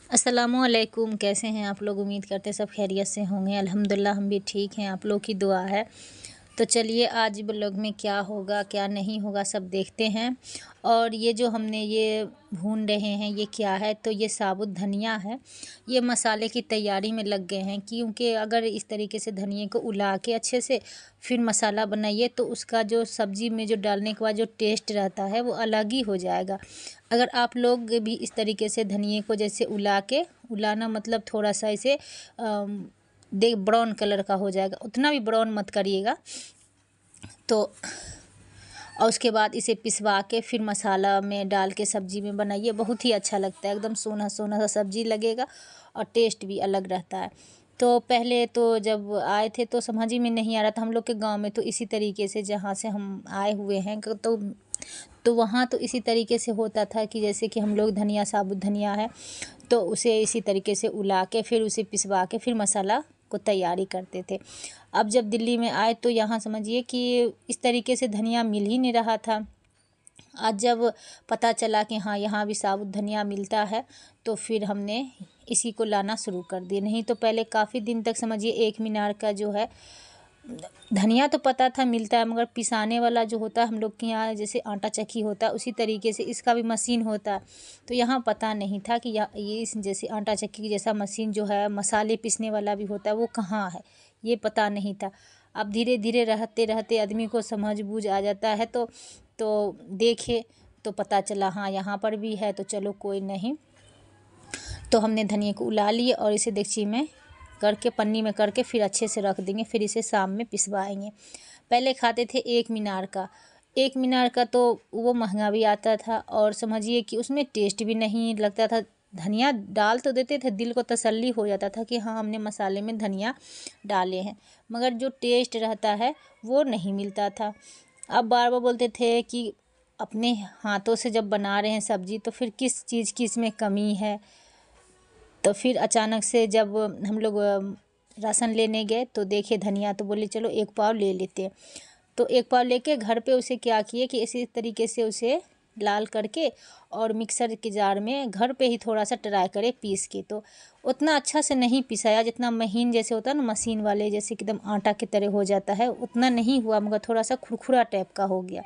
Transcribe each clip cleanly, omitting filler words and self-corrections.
अस्सलामुअलैकुम। कैसे हैं आप लोग? उम्मीद करते सब खैरियत से होंगे। अल्हम्दुलिल्लाह हम भी ठीक हैं, आप लोग की दुआ है। तो चलिए आज ब्लॉग में क्या होगा क्या नहीं होगा सब देखते हैं। और ये जो हमने ये भून रहे हैं ये क्या है, तो ये साबुत धनिया है। ये मसाले की तैयारी में लग गए हैं, क्योंकि अगर इस तरीके से धनिए को उला के अच्छे से फिर मसाला बनाइए तो उसका जो सब्ज़ी में जो डालने के बाद जो टेस्ट रहता है वो अलग ही हो जाएगा। अगर आप लोग भी इस तरीके से धनिए को जैसे उलाना मतलब थोड़ा सा इसे दे ब्राउन कलर का हो जाएगा, उतना भी ब्राउन मत करिएगा। तो और उसके बाद इसे पिसवा के फिर मसाला में डाल के सब्ज़ी में बनाइए, बहुत ही अच्छा लगता है। एकदम सोना सोना सा सब्ज़ी लगेगा और टेस्ट भी अलग रहता है। तो पहले तो जब आए थे तो समझ ही में नहीं आ रहा था। हम लोग के गांव में तो इसी तरीके से जहाँ से हम आए हुए हैं तो वहाँ तो इसी तरीके से होता था कि जैसे कि हम लोग धनिया, साबुत धनिया है तो उसे इसी तरीके से उला के फिर उसे पिसवा के फिर मसाला को तैयारी करते थे। अब जब दिल्ली में आए तो यहाँ समझिए कि इस तरीके से धनिया मिल ही नहीं रहा था। आज जब पता चला कि हाँ यहाँ भी साबुत धनिया मिलता है तो फिर हमने इसी को लाना शुरू कर दिया। नहीं तो पहले काफ़ी दिन तक समझिए एक मीनार का जो है धनिया तो पता था मिलता है, मगर पिसाने वाला जो होता है हम लोग के यहाँ जैसे आटा चक्की होता है उसी तरीके से इसका भी मशीन होता है। तो यहाँ पता नहीं था कि ये इस जैसे आटा चक्की की जैसा मशीन जो है मसाले पीसने वाला भी होता है वो कहाँ है, ये पता नहीं था। अब धीरे धीरे रहते रहते आदमी को समझ बूझ आ जाता है तो देखे तो पता चला हाँ यहाँ पर भी है, तो चलो कोई नहीं। तो हमने धनिया को उला लिए और इसे देगची में करके पन्नी में करके फिर अच्छे से रख देंगे, फिर इसे शाम में पिसवाएंगे। पहले खाते थे एक मीनार का तो वो महंगा भी आता था और समझिए कि उसमें टेस्ट भी नहीं लगता था। धनिया डाल तो देते थे, दिल को तसल्ली हो जाता था कि हाँ हमने मसाले में धनिया डाले हैं, मगर जो टेस्ट रहता है वो नहीं मिलता था। अब बार बार बोलते थे कि अपने हाथों से जब बना रहे हैं सब्ज़ी तो फिर किस चीज़ की इसमें कमी है। तो फिर अचानक से जब हम लोग राशन लेने गए तो देखे धनिया, तो बोले चलो एक पाव ले लेते हैं। तो एक पाव लेके घर पे उसे क्या किए कि इसी तरीके से उसे लाल करके और मिक्सर के जार में घर पे ही थोड़ा सा ट्राई करे पीस के, तो उतना अच्छा से नहीं पिसाया जितना महीन जैसे होता है ना मशीन वाले जैसे एकदम आटा की तरह हो जाता है, उतना नहीं हुआ, मगर थोड़ा सा खुरखुरा टाइप का हो गया।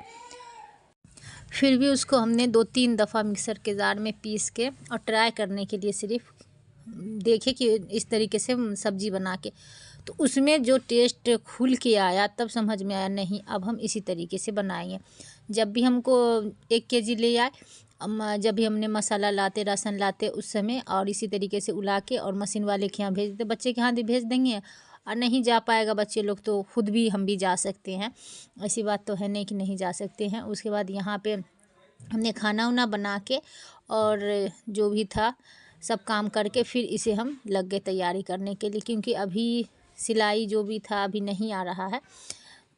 फिर भी उसको हमने 2-3 दफ़ा मिक्सर के जार में पीस के और ट्राई करने के लिए सिर्फ देखे कि इस तरीके से सब्ज़ी बना के, तो उसमें जो टेस्ट खुल के आया तब समझ में आया नहीं अब हम इसी तरीके से बनाएंगे। जब भी हमको 1 केजी ले आए, जब भी हमने मसाला लाते राशन लाते उस समय और इसी तरीके से उला के और मशीन वाले के यहाँ भेज देते, बच्चे के यहाँ भी भेज देंगे और नहीं जा पाएगा बच्चे लोग तो खुद भी हम भी जा सकते हैं, ऐसी बात तो है नहीं कि नहीं जा सकते हैं। उसके बाद यहाँ पे हमने खाना उना बना के और जो भी था सब काम करके फिर इसे हम लग गए तैयारी करने के लिए, क्योंकि अभी सिलाई जो भी था अभी नहीं आ रहा है,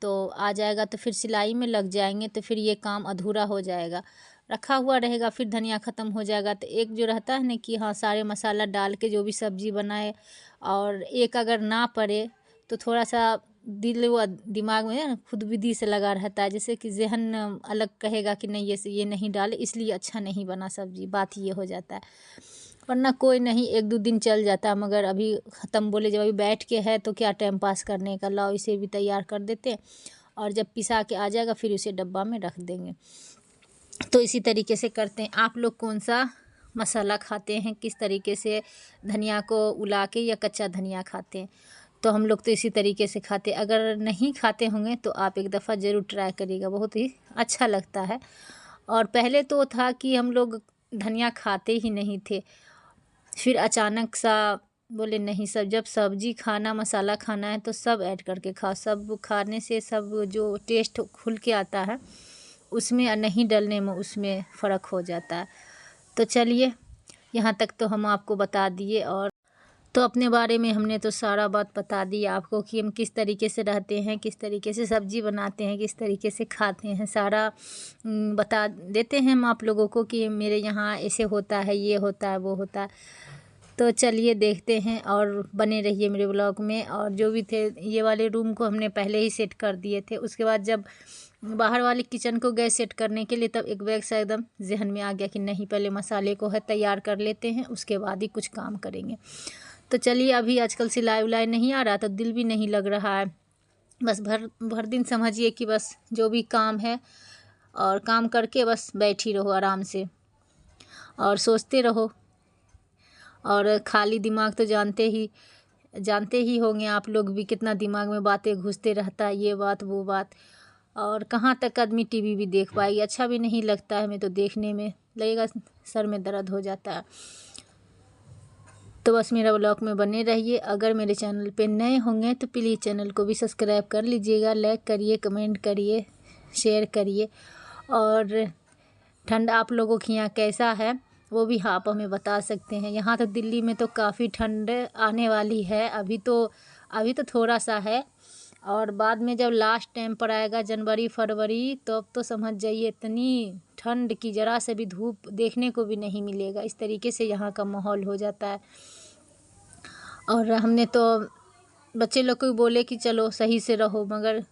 तो आ जाएगा तो फिर सिलाई में लग जाएंगे, तो फिर ये काम अधूरा हो जाएगा, रखा हुआ रहेगा। फिर धनिया ख़त्म हो जाएगा तो एक जो रहता है ना कि हाँ सारे मसाला डाल के जो भी सब्ज़ी बनाए और एक अगर ना पड़े तो थोड़ा सा दिल व दिमाग में ना खुद विधि से लगा रहता है, जैसे कि ज़हन अलग कहेगा कि नहीं ये नहीं डाले इसलिए अच्छा नहीं बना सब्ज़ी, बात ये हो जाता है। वरना कोई नहीं 1-2 दिन चल जाता है, मगर अभी ख़त्म बोले जब अभी बैठ के है तो क्या टाइम पास करने का, लाओ इसे भी तैयार कर देते हैं और जब पिसा के आ जाएगा फिर उसे डब्बा में रख देंगे। तो इसी तरीके से करते हैं। आप लोग कौन सा मसाला खाते हैं, किस तरीके से धनिया को उला के या कच्चा धनिया खाते हैं? तो हम लोग तो इसी तरीके से खाते हैं। अगर नहीं खाते होंगे तो आप एक दफ़ा ज़रूर ट्राई करिएगा, बहुत ही अच्छा लगता है। और पहले तो था कि हम लोग धनिया खाते ही नहीं थे, फिर अचानक सा बोले नहीं सब जब सब्ज़ी खाना मसाला खाना है तो सब ऐड करके खाओ, सब खाने से सब जो टेस्ट खुल के आता है उसमें नहीं डलने में उसमें फ़र्क हो जाता है। तो चलिए यहाँ तक तो हम आपको बता दिए, और तो अपने बारे में हमने तो सारा बात बता दी आपको कि हम किस तरीके से रहते हैं, किस तरीके से सब्ज़ी बनाते हैं, किस तरीके से खाते हैं, सारा बता देते हैं हम आप लोगों को कि मेरे यहाँ ऐसे होता है, ये होता है, वो होता है। तो चलिए देखते हैं और बने रहिए मेरे ब्लॉग में। और जो भी थे ये वाले रूम को हमने पहले ही सेट कर दिए थे। उसके बाद जब बाहर वाले किचन को गए सेट करने के लिए, तब एक बैग से एकदम जहन में आ गया कि नहीं, पहले मसाले को है तैयार कर लेते हैं, उसके बाद ही कुछ काम करेंगे। तो चलिए, अभी आजकल सिलाई उलाई नहीं आ रहा तो दिल भी नहीं लग रहा है। बस भर दिन समझिए कि बस जो भी काम है और काम करके बस बैठी रहो आराम से और सोचते रहो। और खाली दिमाग तो जानते ही होंगे आप लोग भी, कितना दिमाग में बातें घुसते रहता है, ये बात वो बात। और कहाँ तक आदमी टीवी भी देख पाएगी, अच्छा भी नहीं लगता है। मैं तो देखने में लगेगा सर में दर्द हो जाता है। तो बस मेरा ब्लॉग में बने रहिए। अगर मेरे चैनल पे नए होंगे तो प्लीज़ चैनल को भी सब्सक्राइब कर लीजिएगा, लाइक करिए, कमेंट करिए, शेयर करिए। और ठंड आप लोगों के यहाँ कैसा है वो भी आप हमें बता सकते हैं। यहाँ तो दिल्ली में तो काफ़ी ठंड आने वाली है। अभी तो थोड़ा सा है, और बाद में जब लास्ट टाइम पर आएगा जनवरी फरवरी, तो अब तो समझ जाइए इतनी ठंड की ज़रा से भी धूप देखने को भी नहीं मिलेगा। इस तरीके से यहाँ का माहौल हो जाता है। और हमने तो बच्चे लोग को बोले कि चलो सही से रहो, मगर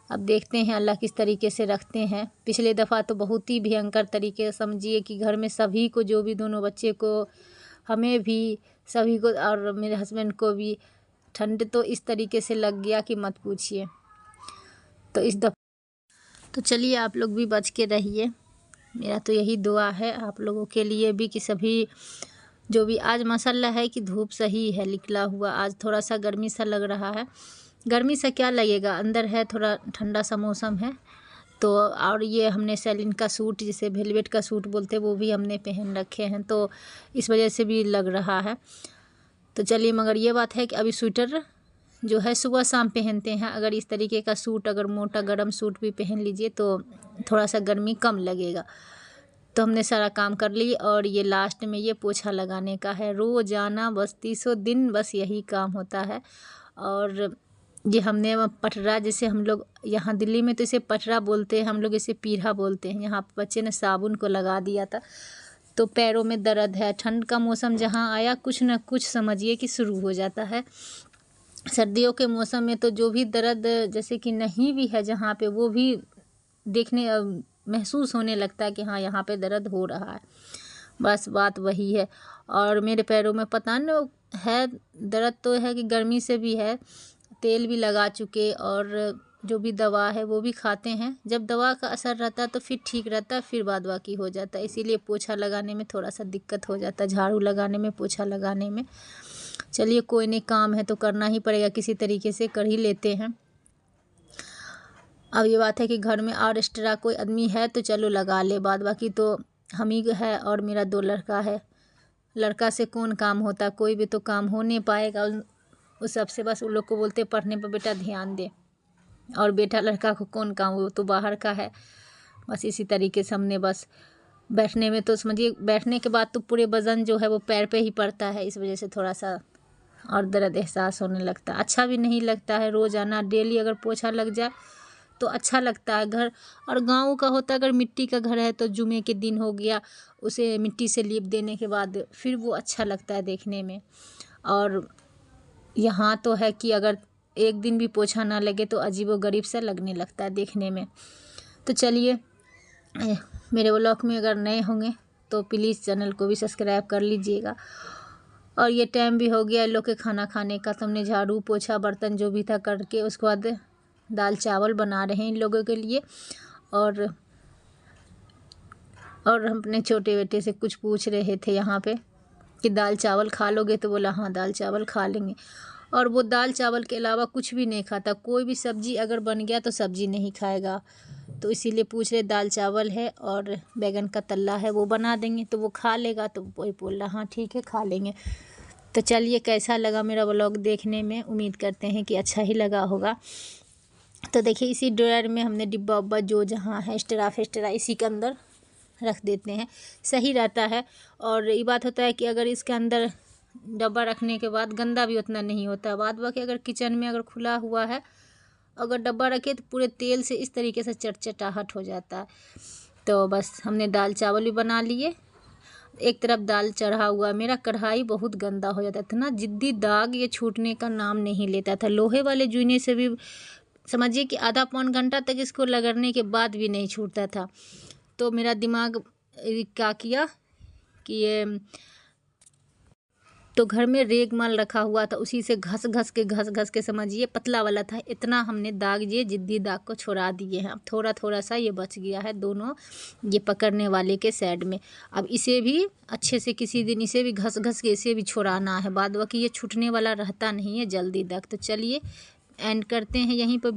अब देखते हैं अल्लाह किस तरीके से रखते हैं। पिछले दफ़ा तो बहुत ही भयंकर तरीके से समझिए कि घर में सभी को, जो भी दोनों बच्चे को, हमें भी, सभी को और मेरे हस्बैंड को भी ठंड तो इस तरीके से लग गया कि मत पूछिए। तो इस दफ़ा तो चलिए आप लोग भी बच के रहिए। मेरा तो यही दुआ है आप लोगों के लिए भी कि सभी जो भी, आज माशाल्लाह है कि धूप सही है निकला हुआ। आज थोड़ा सा गर्मी सा लग रहा है। गर्मी से क्या लगेगा, अंदर है थोड़ा ठंडा सा मौसम है तो। और ये हमने सैलिन का सूट, जिसे वेलवेट का सूट बोलते हैं, वो भी हमने पहन रखे हैं, तो इस वजह से भी लग रहा है। तो चलिए, मगर ये बात है कि अभी स्वेटर जो है सुबह शाम पहनते हैं। अगर इस तरीके का सूट, अगर मोटा गर्म सूट भी पहन लीजिए तो थोड़ा सा गर्मी कम लगेगा। तो हमने सारा काम कर ली, और ये लास्ट में ये पोछा लगाने का है। रोज़ाना बस 300 दिन बस यही काम होता है। और ये हमने पटरा, जैसे हम लोग यहाँ दिल्ली में तो इसे पटरा बोलते हैं, हम लोग इसे पीढ़ा बोलते हैं। यहाँ बच्चे ने साबुन को लगा दिया था तो पैरों में दर्द है। ठंड का मौसम जहाँ आया, कुछ न कुछ समझिए कि शुरू हो जाता है। सर्दियों के मौसम में तो जो भी दर्द जैसे कि नहीं भी है जहाँ पे, वो भी देखने महसूस होने लगता है कि हाँ यहाँ पे दर्द हो रहा है। बस बात वही है। और मेरे पैरों में पता नहीं है, दर्द तो है कि गर्मी से भी है। तेल भी लगा चुके और जो भी दवा है वो भी खाते हैं। जब दवा का असर रहता है तो फिर ठीक रहता है, फिर बाद बाकी हो जाता है। इसीलिए पोछा लगाने में थोड़ा सा दिक्कत हो जाता है, झाड़ू लगाने में, पोछा लगाने में। चलिए कोई नहीं, काम है तो करना ही पड़ेगा, किसी तरीके से कर ही लेते हैं। अब ये बात है कि घर में और एक्स्ट्रा कोई आदमी है तो चलो लगा ले, बाद बाकी तो हम ही है और मेरा 2 लड़का है। लड़का से कौन काम होता, कोई भी तो काम हो नहीं पाएगा। उस सबसे बस उन लोग को बोलते पढ़ने पर बेटा ध्यान दे, और बेटा लड़का को कौन काम, वो तो बाहर का है। बस इसी तरीके से हमने बस बैठने में तो समझिए, बैठने के बाद तो पूरे वज़न जो है वो पैर पे ही पड़ता है। इस वजह से थोड़ा सा और दर्द एहसास होने लगता है। अच्छा भी नहीं लगता है रोज़ाना डेली अगर पोछा लग जाए तो अच्छा लगता है घर। और गाँव का होता है, अगर मिट्टी का घर है तो जुमे के दिन हो गया, उसे मिट्टी से लीप देने के बाद फिर वो अच्छा लगता है देखने में। और यहाँ तो है कि अगर एक दिन भी पोछा ना लगे तो अजीबोगरीब सा लगने लगता है देखने में। तो चलिए, मेरे ब्लॉग में अगर नए होंगे तो प्लीज़ चैनल को भी सब्सक्राइब कर लीजिएगा। और ये टाइम भी हो गया लोग के खाना खाने का, तो हमने झाड़ू पोछा बर्तन जो भी था करके उसके बाद दाल चावल बना रहे हैं इन लोगों के लिए। और हम अपने छोटे बेटे से कुछ पूछ रहे थे यहाँ पे कि दाल चावल खा लोगे, तो बोला हाँ दाल चावल खा लेंगे। और वो दाल चावल के अलावा कुछ भी नहीं खाता, कोई भी सब्जी अगर बन गया तो सब्जी नहीं खाएगा। तो इसीलिए पूछ रहे, दाल चावल है और बैगन का तल्ला है वो बना देंगे तो वो खा लेगा। तो वही बोल रहा हाँ ठीक है खा लेंगे। तो चलिए, कैसा लगा मेरा व्लॉग देखने में, उम्मीद करते हैं कि अच्छा ही लगा होगा। तो देखिए, इसी ड्रायर में हमने डिब्बा उब्बा जो जहाँ है एक्स्ट्रा फेस्ट्रा इसी के अंदर रख देते हैं, सही रहता है। और ये बात होता है कि अगर इसके अंदर डब्बा रखने के बाद गंदा भी उतना नहीं होता। बाद बाकी अगर किचन में अगर खुला हुआ है, अगर डब्बा रखे तो पूरे तेल से इस तरीके से चटचटाहट हो जाता है। तो बस हमने दाल चावल भी बना लिए। एक तरफ दाल चढ़ा हुआ, मेरा कढ़ाई बहुत गंदा हो जाता था, इतना जिद्दी दाग ये छूटने का नाम नहीं लेता था। लोहे वाले जूने से भी समझिए कि आधा पौन घंटा तक इसको रगड़ने के बाद भी नहीं छूटता था। तो मेरा दिमाग क्या किया कि ये तो घर में रेगमाल रखा हुआ था, उसी से घस घस के समझिए पतला वाला था, इतना हमने दाग ये जिद्दी दाग को छुड़ा दिए हैं। अब थोड़ा थोड़ा सा ये बच गया है दोनों ये पकड़ने वाले के साइड में। अब इसे भी अच्छे से किसी दिन इसे भी घस के इसे भी छुड़ाना है, बाद बाकी ये छूटने वाला रहता नहीं है जल्दी दाग। तो चलिए एंड करते हैं यहीं पर।